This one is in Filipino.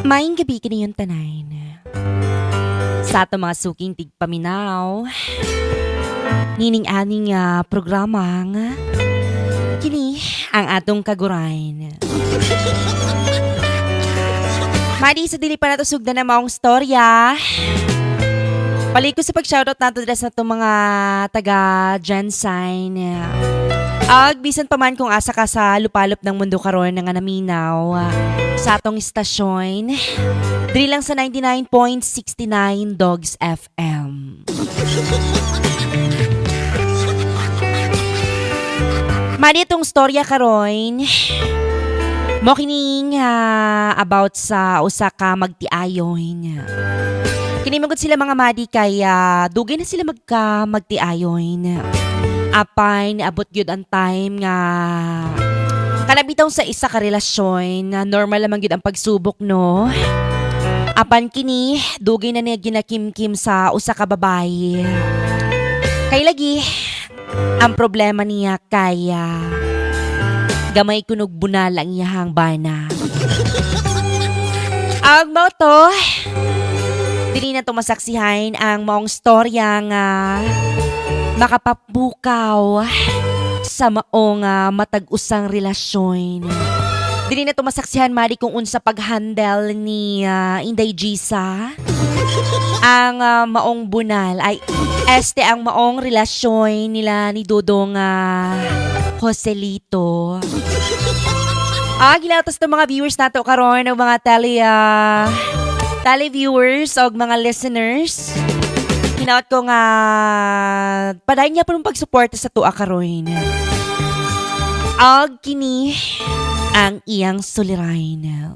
Maayong gabi kini yung tanan. Sa ato mga suking tigpaminaw, nining-aning programa nga, kini ang atong kagurain. Madi sa dili pa nato sugdan na maong storya. Paliko sa pag-shoutout nato dira sa itong mga taga Gensign. Ag bisan pa man kung asa ka sa lupalop ng mundo karon nga naminaw sa atong istasyon. Diri lang sa 99.69 Dogs FM. Madi itong storya karon. Mo kining about sa usa ka magtiayon. Kini magud sila mga madi kay dugay na sila magtiayon. Apay niabot gyud ang time nga kanabitaw sa isa ka relasyon na normal lamang gyud ang pagsubok no. Apan kini dugay na niya ginakimkim sa usa ka babae. Kay lagi ang problema niya kay gamay kunog bunal ang iyahang bana. Ag mo to dili na to masaksihan ang maong storya nga makapapukaw sa maong matag-usang relasyon. Dili na to masaksihan mari kung unsa pag-handle ni Inday Gisa ang maong bunal ay ang maong relasyon nila ni Dodong Joselito. Gilautas ng mga viewers nato karon ng mga televiewers o mga listeners. Hinaot ko nga padayon niya pa ng pagsuporta sa tuwa karon. Kini ang iyang sulirain.